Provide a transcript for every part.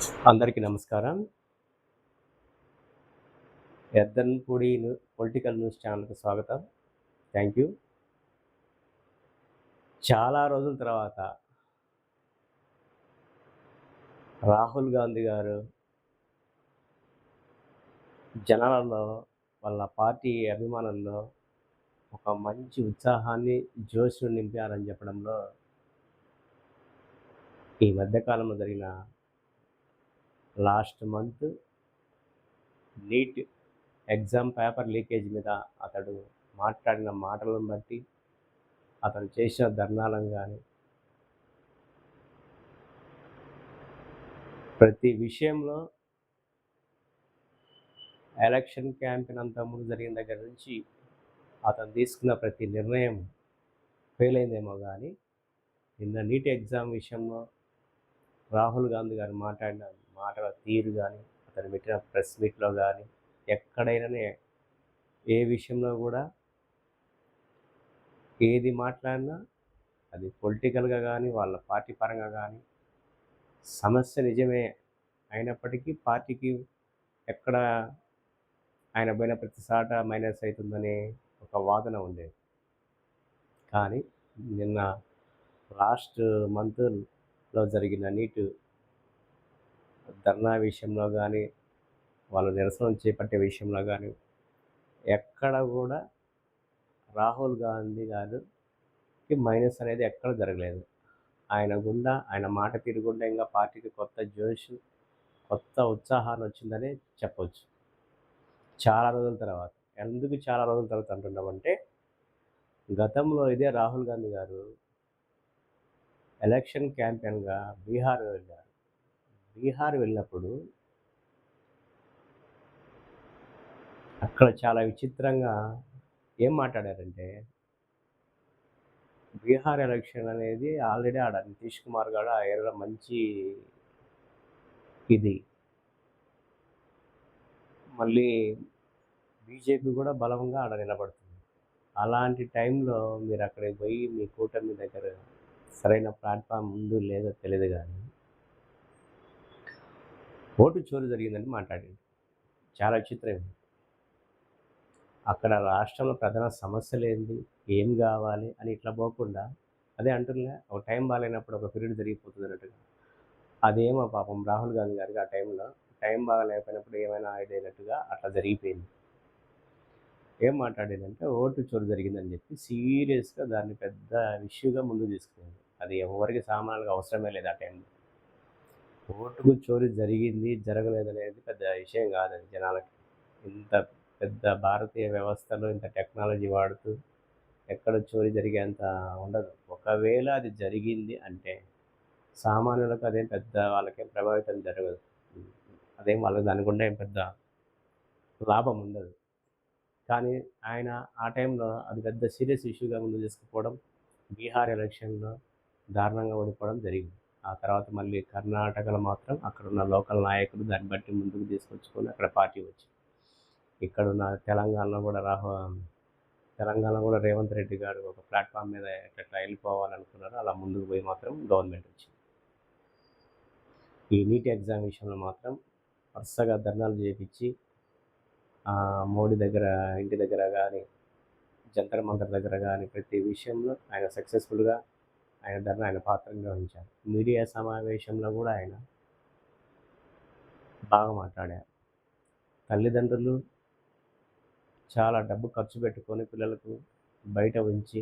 అందరికీ నమస్కారం. ఎద్దన్పూడి political news ఛానల్‌కి స్వాగతం. Thank you. చాలా రోజుల తర్వాత రాహుల్ గాంధీ గారు జనాలలో, వాళ్ళ పార్టీ అభిమానుల్లో ఒక మంచి ఉత్సాహాన్ని, జోష్‌ను నింపారని చెప్పడంలో ఈ మధ్య కాలంలో జరిగిన last month NEET exam paper leakage మీద అతడు మాట్లాడిన మాటలను బట్టి, అతను చేసిన ధర్నాలను గాని, ప్రతి విషయంలో ఎలక్షన్ క్యాంపెయిన్ అంతకుముందు జరిగిన దగ్గర నుంచి అతను తీసుకున్న ప్రతి నిర్ణయం ఫెయిల్ అయిందేమో కానీ, నిన్న నీట్ ఎగ్జామ్ విషయంలో రాహుల్ గాంధీ గారు మాట్లాడిన మాటల తీరు కానీ, అతను పెట్టిన ప్రెస్ మీట్‌లో కానీ, ఎక్కడైనానే ఏ విషయంలో కూడా ఏది మాట్లాడినా అది పొలిటికల్‌గా కానీ, వాళ్ళ పార్టీ పరంగా కానీ సమస్య నిజమే అయినప్పటికీ పార్టీకి ఎక్కడ ఆయన పోయిన ప్రతి చోట మైనస్ అవుతుందనే ఒక వాదన ఉండేది. కానీ నిన్న లాస్ట్ మంత్‌లో జరిగిన నీట్ ధర్నా విషయంలో కానీ, వాళ్ళు నిరసన చేపట్టే విషయంలో కానీ, ఎక్కడ కూడా రాహుల్ గాంధీ గారికి మైనస్ అనేది ఎక్కడ జరగలేదు. ఆయన గుండా, ఆయన మాట తీరు గుండా ఇంకా పార్టీకి కొత్త జోష్, కొత్త ఉత్సాహాన్ని వచ్చిందనే చెప్పొచ్చు. చాలా రోజుల తర్వాత. ఎందుకు చాలా రోజుల తర్వాత అంటున్నామంటే, గతంలో ఇదే రాహుల్ గాంధీ గారు ఎలక్షన్ క్యాంపెయిన్‌గా బీహార్ వెళ్ళారు. బీహార్ వెళ్ళినప్పుడు అక్కడ చాలా విచిత్రంగా ఏం మాట్లాడారంటే, బీహార్ ఎలక్షన్ అనేది ఆల్రెడీ ఆడ నితీష్ కుమార్ గారు ఆ ఏరియాలో మంచి ఇది. మళ్ళీ బీజేపీ కూడా బలంగా ఆడ నిలబడుతుంది. అలాంటి టైంలో మీరు అక్కడికి పోయి మీ కూటమి దగ్గర సరైన ప్లాట్‌ఫామ్ ఉందో లేదో తెలీదు గానీ, ఓటు చోరీ జరిగిందని మాట్లాడిండు. చాలా విచిత్రం ఇది. అక్కడ రాష్ట్రంలో ప్రధాన సమస్యలేంది? ఏం గావాలి? అని ఇట్లా పోకుండా, అదే అంటున్నా, ఒక టైం బాలేనప్పుడు ఒక పీరియడ్ జరిగిపోతుందన్నట్టుగా. అదేమో పాపం రాహుల్ గాంధీ గారికి ఆ టైంలో టైం బాగాలేకపోయినప్పుడు ఏమైనా అయిపోయినట్టుగా అట్లా జరిగిపోయింది. ఏం మాట్లాడిందంటే ఓటు చోరీ జరిగిందని చెప్పి సీరియస్‌గా దాన్ని పెద్ద ఇష్యూగా ముందుకు తీసుకుపోయింది. అది ఎవ్వరికీ సామాన్యులకు అవసరమే లేదు ఆ టైంలో. ఓటుకు చోరీ జరిగింది, జరగలేదనేది పెద్ద విషయం కాదది జనాలకి. ఇంత పెద్ద భారతీయ వ్యవస్థలో ఇంత టెక్నాలజీ వాడుతూ ఎక్కడ చోరీ జరిగేంత ఉండదు. ఒకవేళ అది జరిగింది అంటే సామాన్యులకు అదేం పెద్ద వాళ్ళకేం ప్రభావితం జరగదు. అదేం వాళ్ళకి దాని గుండా ఏం పెద్ద లాభం ఉండదు. కానీ ఆయన ఆ టైంలో అది పెద్ద సీరియస్ ఇష్యూగా ముందుకు తీసుకుపోవడం, బీహార్ ఎలక్షన్‌లో దారుణంగా ఓడిపోవడం జరిగింది. ఆ తర్వాత మళ్ళీ కర్ణాటకలో మాత్రం అక్కడున్న లోకల్ నాయకులు దాన్ని బట్టి ముందుకు తీసుకొచ్చుకొని అక్కడ పార్టీ వచ్చింది. ఇక్కడున్న తెలంగాణలో కూడా రేవంత్ రెడ్డి గారు ఒక ప్లాట్‌ఫామ్ మీద ఎట్లా వెళ్ళిపోవాలనుకున్నారో అలా ముందుకు పోయి మాత్రం గవర్నమెంట్ వచ్చింది. ఈ నీట్ ఎగ్జామ్ విషయంలో మాత్రం వరుసగా ధర్నాలు చేపించి మోడీ దగ్గర, ఇంటి దగ్గర గానీ, జంతర్ మంతర్ దగ్గర గానీ ప్రతి విషయంలో ఆయన సక్సెస్‌ఫుల్‌గా ఆయన ధర్నా ఆయన పాత్రను వహించారు. మీడియా సమావేశంలో కూడా ఆయన బాగా మాట్లాడారు. తల్లిదండ్రులు చాలా డబ్బు ఖర్చు పెట్టుకొని పిల్లలకు బయట ఉంచి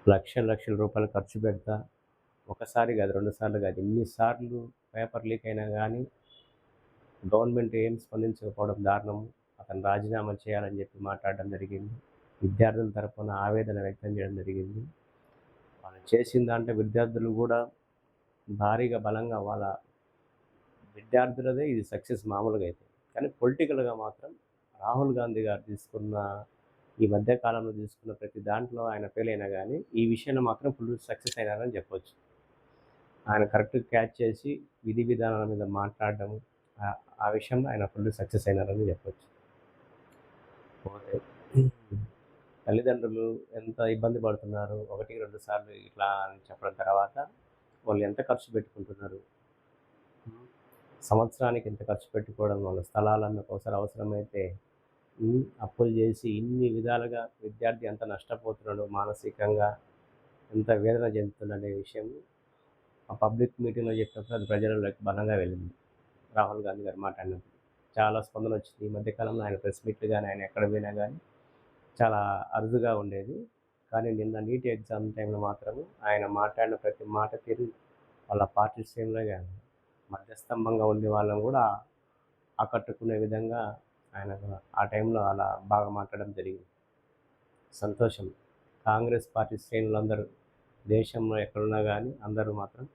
లక్షల లక్షల రూపాయలు ఖర్చు పెడతా, ఒకసారి కాదు, 2 సార్లు కాదు, ఎన్ని సార్లు పేపర్ లీక్ అయినా గానీ గవర్నమెంట్ ఏం స్పందించకపోవడం దారుణం. అతను రాజీనామా చేయాలని చెప్పి మాట్లాడడం జరిగింది. విద్యార్థుల తరపున ఆవేదన వ్యక్తం చేయడం జరిగింది. వాళ్ళు చేసిన దాంట్లో విద్యార్థులు కూడా భారీగా బలంగా వాళ్ళ విద్యార్థులదే ఇది సక్సెస్ మామూలుగా అయితే. కానీ పొలిటికల్‌గా మాత్రం రాహుల్ గాంధీ గారు ఈ మధ్య కాలంలో తీసుకున్న ప్రతి దాంట్లో ఆయన ఫెయిల్ అయినా గానీ, ఈ విషయంలో మాత్రం ఫుల్ సక్సెస్ అయినారని చెప్పొచ్చు. ఆయన కరెక్ట్‌గా క్యాచ్ చేసి విధి విధానాల మీద మాట్లాడడం, ఆ విషయంలో ఆయన ఫుల్ సక్సెస్ అయినారని చెప్పొచ్చు. పోతే తల్లిదండ్రులు ఎంత ఇబ్బంది పడుతున్నారు, 1, 2 సార్లు ఇట్లా అని చెప్పడం తర్వాత వాళ్ళు ఎంత ఖర్చు పెట్టుకుంటున్నారు, సంవత్సరానికి ఎంత ఖర్చు పెట్టుకోవడం వల్ల స్థలాలను ఒకసారి అవసరమైతే అప్పులు చేసి ఇన్ని విధాలుగా విద్యార్థి ఎంత నష్టపోతున్నాడు, మానసికంగా ఎంత వేదన చెందుతున్నాడు అనే విషయం ఆ పబ్లిక్ మీటింగ్లో చెప్పినప్పుడు అది ప్రజలలోకి బలంగా వెళ్ళింది. రాహుల్ గాంధీ గారు మాట్లాడినప్పుడు చాలా స్పందన వచ్చింది. ఈ మధ్యకాలంలో ఆయన ప్రెస్ మీట్లు కానీ ఆయన ఎక్కడ పోయినా కానీ చాలా అరుదుగా ఉండేది. కానీ నిన్న నీట్ ఎగ్జామ్ టైంలో మాత్రము ఆయన మాట్లాడిన ప్రతి మాట తీరు వాళ్ళ పార్టీ శ్రేణులే కానీ మధ్యస్తంభంగా ఉండే వాళ్ళని కూడా ఆకట్టుకునే విధంగా ఆయన ఆ టైంలో అలా బాగా మాట్లాడడం జరిగింది. సంతోషం. కాంగ్రెస్ పార్టీ శ్రేణులందరూ దేశంలో ఎక్కడున్నా కానీ అందరూ మాత్రం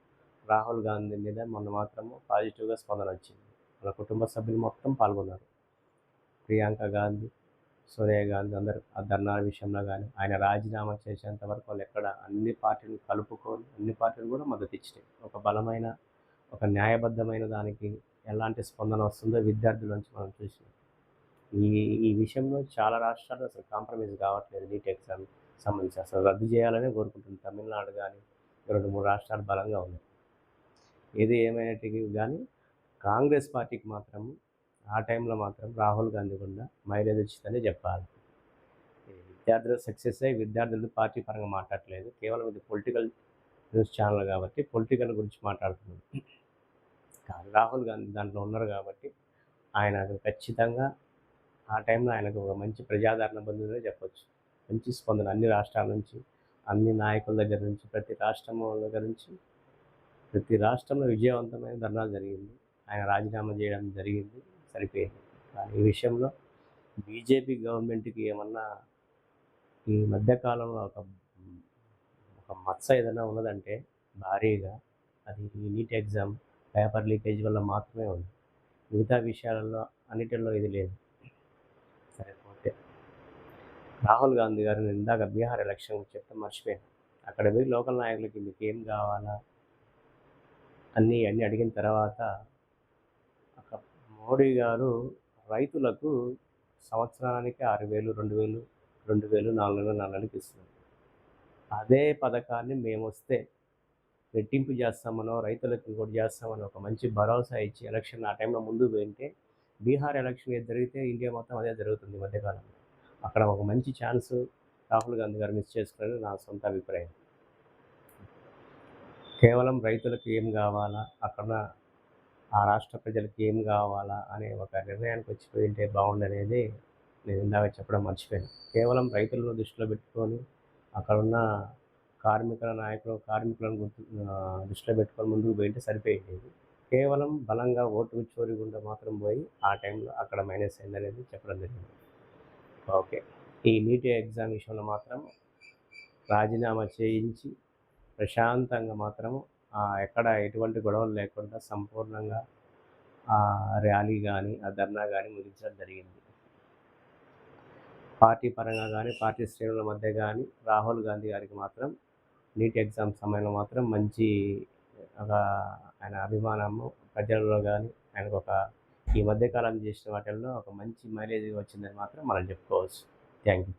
రాహుల్ గాంధీ మీద మొన్న మాత్రము పాజిటివ్గా స్పందన వచ్చింది. వాళ్ళ కుటుంబ సభ్యులు మొత్తం పాల్గొన్నారు. ప్రియాంక గాంధీ, సోనియా గాంధీ అందరూ ఆ ధర్నా విషయంలో కానీ ఆయన రాజీనామా చేసేంత వరకు వాళ్ళు ఎక్కడ అన్ని పార్టీలు కలుపుకొని అన్ని పార్టీలు కూడా మద్దతు ఇచ్చినాయి. ఒక బలమైన ఒక న్యాయబద్ధమైన దానికి ఎలాంటి స్పందన వస్తుందో విద్యార్థుల నుంచి మనం చూసినాం. ఈ ఈ విషయంలో చాలా రాష్ట్రాలు అసలు కాంప్రమైజ్ కావట్లేదు. నీట్ ఎగ్జామ్ సంబంధించి అసలు రద్దు చేయాలనే కోరుకుంటుంది. తమిళనాడు కానీ 2-3 రాష్ట్రాలు బలంగా ఉన్నాయి. ఏది ఏమైనటికి కానీ కాంగ్రెస్ పార్టీకి మాత్రం ఆ టైంలో మాత్రం రాహుల్ గాంధీ కూడా మైలేజ్ వచ్చిందనే చెప్పాలి. విద్యార్థులు సక్సెస్ అయ్యి విద్యార్థులు పార్టీ పరంగా మాట్లాడట్లేదు. కేవలం ఇది పొలిటికల్ న్యూస్ ఛానల్ కాబట్టి పొలిటికల్ గురించి మాట్లాడుతున్నాం. కానీ రాహుల్ గాంధీ దాంట్లో ఉన్నారు కాబట్టి ఆయన ఖచ్చితంగా ఆ టైంలో ఆయనకు ఒక మంచి ప్రజాదరణ పొందిందనే చెప్పొచ్చు. మంచి స్పందన అన్ని రాష్ట్రాల నుంచి, అన్ని నాయకుల దగ్గర నుంచి, ప్రతి రాష్ట్రం దగ్గర నుంచి, ప్రతి రాష్ట్రంలో విజయవంతమైన ధర్నాలు జరిగింది. ఆయన రాజీనామా చేయడం జరిగింది, సరిపోయింది. కానీ ఈ విషయంలో బీజేపీ గవర్నమెంట్కి ఏమన్నా ఈ మధ్యకాలంలో ఒక మచ్చ ఏదైనా ఉన్నదంటే భారీగా అది ఈ నీట్ ఎగ్జామ్ పేపర్ లీకేజ్ వల్ల మాత్రమే ఉంది. మిగతా విషయాలలో అన్నిటిలో ఇది లేదు. సరిపోతే రాహుల్ గాంధీ గారు ఇందాక బీహార్ ఎలక్షన్ చెప్తే మర్చిపోయాను. అక్కడ పోయి లోకల్ నాయకులకి మీకు ఏం కావాలా అన్నీ అడిగిన తర్వాత అక్కడ మోడీ గారు రైతులకు సంవత్సరానికి 6,000, 2,000, 2,000 4 నెలలకు ఇస్తున్నారు. అదే పథకాన్ని మేము వస్తే రెట్టింపు చేస్తామనో రైతులకు ఇంకోటి చేస్తామని ఒక మంచి భరోసా ఇచ్చి ఎలక్షన్ ఆ టైంలో ముందుకు పోయింటే బీహార్ ఎలక్షన్ ఏది జరిగితే ఇండియా మొత్తం అదే జరుగుతుంది. మధ్యకాలంలో అక్కడ ఒక మంచి ఛాన్స్ రాహుల్ గాంధీ గారు మిస్ చేసుకుని నా సొంత అభిప్రాయం. కేవలం రైతులకు ఏం కావాలా, అక్కడ ఆ రాష్ట్ర ప్రజలకు ఏం కావాలా అనే ఒక నిర్ణయానికి వచ్చిపోయింటే బాగుండనేది నేను ఇందాక చెప్పడం మర్చిపోయాను. కేవలం రైతులను దృష్టిలో పెట్టుకొని అక్కడున్న కార్మికుల నాయకులు కార్మికులను దృష్టిలో పెట్టుకొని ముందుకు పోయింటే సరిపోయింది. కేవలం బలంగా ఓటు చోరీ గుండా మాత్రం పోయి ఆ టైంలో అక్కడ మైనస్ అయిందనేది చెప్పడం జరిగింది. ఓకే. ఈ నీట్ ఎగ్జామ్ విషయంలో మాత్రం రాజీనామా చేయించి ప్రశాంతంగా మాత్రము ఎక్కడ ఎటువంటి గొడవలు లేకుండా సంపూర్ణంగా ఆ ర్యాలీ కానీ ఆ ధర్నా కానీ ముగించడం జరిగింది. పార్టీ పరంగా కానీ పార్టీ శ్రేణుల మధ్య కానీ రాహుల్ గాంధీ గారికి మాత్రం నీట్ ఎగ్జామ్ సమయంలో మాత్రం మంచి ఒక ఆయన అభిమానము ప్రజల్లో కానీ ఆయనకు ఒక ఈ మధ్యకాలం చేసిన వాటిల్లో ఒక మంచి మైలేజ్ వచ్చిందని మాత్రం మనం చెప్పుకోవచ్చు. Thank you.